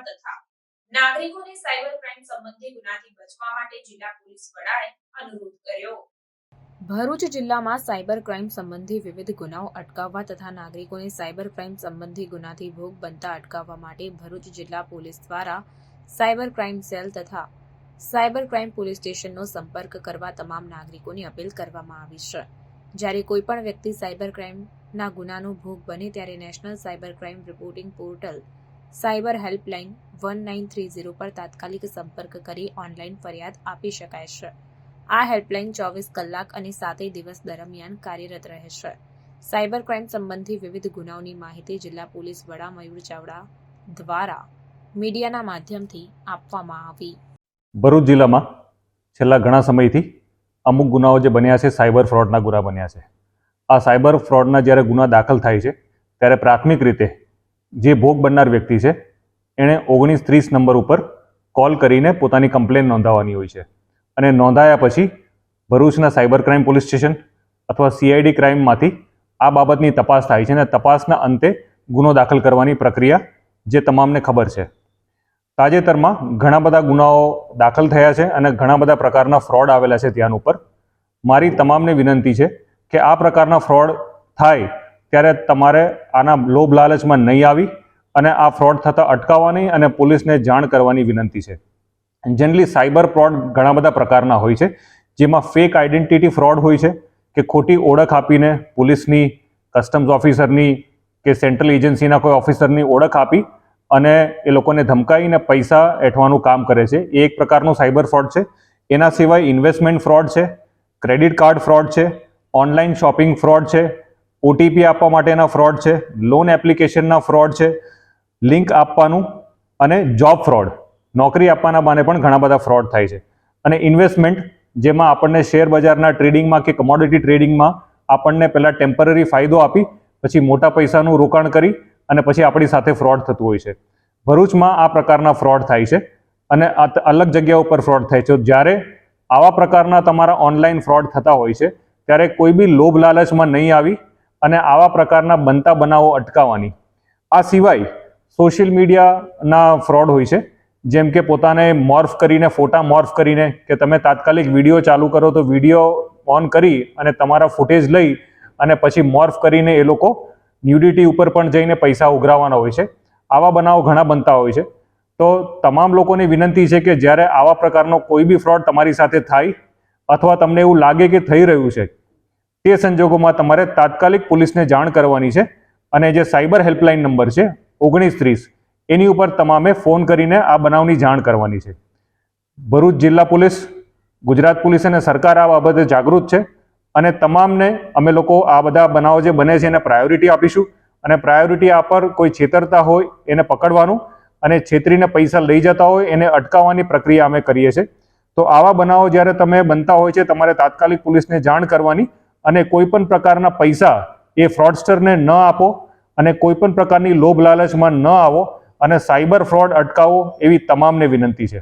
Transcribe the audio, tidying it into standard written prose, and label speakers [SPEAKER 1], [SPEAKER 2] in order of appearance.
[SPEAKER 1] તથા નાગરિકોને cyber crime સંબંધી ગુનાથી બચવા માટે જિલ્લા પોલીસ વડાએ અનુરોધ કર્યો। ભરૂચ જિલ્લામાં સાયબર ક્રાઇમ સંબંધી વિવિધ ગુનાઓ અટકાવવા તથા નાગરિકોને સાયબર ક્રાઇમ સંબંધી ગુનાથી ભોગ બનતા અટકાવવા માટે ભરૂચ જિલ્લા પોલીસ દ્વારા સાયબર ક્રાઇમ સેલ તથા સાયબર ક્રાઇમ પોલીસ સ્ટેશનનો સંપર્ક કરવા તમામ નાગરિકોની અપીલ કરવામાં આવી છે। જ્યારે કોઈ પણ વ્યક્તિ સાયબર ક્રાઇમના ગુનાનો ભોગ બને ત્યારે national cyber crime reporting portal cyber helpline 1930 પર તાત્કાલિક સંપર્ક કરી ઓનલાઈન ફરિયાદ આપી શકાય છે। આ હેલ્પલાઇન 24 કલાક અને 7 દિવસ દરમિયાન કાર્યરત રહે છે। સાયબર ક્રાઇમ સંબંધી વિવિધ ગુનાઓની માહિતી જિલ્લા પોલીસ વડા મયુર ચાવડા દ્વારા મીડિયાના માધ્યમથી આપવામાં આવી।
[SPEAKER 2] ભરૂચ જિલ્લામાં છેલ્લા ઘણા સમયથી અમુક ગુનાઓ જે બન્યા છે સાયબર ફ્રોડના ગુના બન્યા છે। આ સાયબર ફ્રોડના જ્યારે ગુના દાખલ થાય છે ત્યારે પ્રાથમિક રીતે જે ભોગ બનનાર વ્યક્તિ છે એણે 1930 નંબર ઉપર કોલ કરીને પોતાની કમ્પ્લેન નોંધાવવાની હોય છે અને નોંધાયા પછી ભરૂચના સાયબર ક્રાઇમ પોલીસ સ્ટેશન અથવા CID ક્રાઇમમાંથી આ બાબતની તપાસ થાય છે અને તપાસના અંતે ગુનો દાખલ કરવાની પ્રક્રિયા જે તમામને ખબર છે। તાજેતરમાં ઘણા બધા ગુનાઓ દાખલ થયા છે અને ઘણા બધા પ્રકારના ફ્રોડ આવેલા છે ત્યાં ઉપર। મારી તમામને વિનંતી છે કે આ પ્રકારના ફ્રોડ થાય ત્યારે તમારે આના લોભ લાલચમાં નહીં આવી અને આ ફ્રોડ થતાં અટકાવવાની અને પોલીસને જાણ કરવાની વિનંતી છે। જનરલી સાયબર ફ્રોડ ઘણા બધા પ્રકારના હોય છે, જેમાં ફેક આઈડેન્ટિટી ફ્રોડ હોય છે કે ખોટી ઓળખ આપીને પોલીસની, કસ્ટમ્સ ઓફિસરની કે સેન્ટ્રલ એજન્સીના કોઈ ઓફિસરની ઓળખ આપી અને એ લોકોને ધમકાવીને પૈસા એઠવાનું કામ કરે છે। એ એક પ્રકારનું સાયબર ફ્રોડ છે। એના સિવાય ઇન્વેસ્ટમેન્ટ ફ્રોડ છે, ક્રેડિટ કાર્ડ ફ્રોડ છે, ઓનલાઈન શોપિંગ ફ્રોડ છે, OTP આપવા માટેના ફ્રોડ છે, લોન એપ્લિકેશનના ફ્રોડ છે, લિંક આપવાનું અને જોબ ફ્રોડ, નોકરી આપવાના બહાને પણ ઘણા બધા ફ્રોડ થાય છે। અને ઇન્વેસ્ટમેન્ટ જેમાં આપણને શેર બજારના ટ્રેડિંગમાં કે કમોડિટી ટ્રેડિંગમાં આપણને પહેલાં ટેમ્પરરી ફાયદો આપી પછી મોટા પૈસાનું રોકાણ કરી અને પછી આપણી સાથે ફ્રોડ થતું હોય છે। ભરૂચમાં આ પ્રકારના ફ્રોડ થાય છે અને અલગ જગ્યા ઉપર ફ્રોડ થાય છે। જ્યારે આવા પ્રકારના તમારા ઓનલાઈન ફ્રોડ થતા હોય છે ત્યારે કોઈ બી લોભ લાલચમાં નહીં આવી અને આવા પ્રકારના બનતા બનાવો અટકાવવાની। આ સિવાય સોશિયલ મીડિયાના ફ્રોડ હોય છે, જેમ કે પોતાને મોર્ફ કરીને, ફોટા મોર્ફ કરીને કે તમે તાત્કાલિક વિડીયો ચાલુ કરો તો વિડીયો ઓન કરી અને તમારા ફૂટેજ લઈ અને પછી મોર્ફ કરીને એ લોકો ન્યુડિટી ઉપર પણ જઈને પૈસા ઉઘરાવવાના હોય છે। આવા બનાવો ઘણા બનતા હોય છે। તો તમામ લોકોની વિનંતી છે કે જ્યારે આવા પ્રકારનો કોઈ બી ફ્રોડ તમારી સાથે થાય અથવા તમને એવું લાગે કે થઈ રહ્યું છે તે સંજોગોમાં તમારે તાત્કાલિક પોલીસને જાણ કરવાની છે અને જે સાયબર હેલ્પલાઇન નંબર છે 1930 એની ઉપર તમામે ફોન કરીને આ બનાવની જાણ કરવાની છે। ભરૂચ જિલ્લા પોલીસ, ગુજરાત પોલીસ અને સરકાર આ બાબતે જાગૃત છે અને તમામને અમે લોકો આ બધા બનાવો જે બને છે એને પ્રાયોરિટી આપીશું અને પ્રાયોરિટી આ પર કોઈ છેતરતા હોય એને પકડવાનું અને છેતરીને પૈસા લઈ જતા હોય એને અટકાવવાની પ્રક્રિયા અમે કરીએ છીએ। તો આવા બનાવો જ્યારે તમે બનતા હોય છે તમારે તાત્કાલિક પોલીસને જાણ કરવાની અને કોઈ પણ પ્રકારના પૈસા એ ફ્રોડસ્ટરને ન આપો અને કોઈ પણ પ્રકારની લોભ લાલચમાં ન આવો અને સાયબર ફ્રોડ અટકાવો એવી તમામને વિનંતી છે।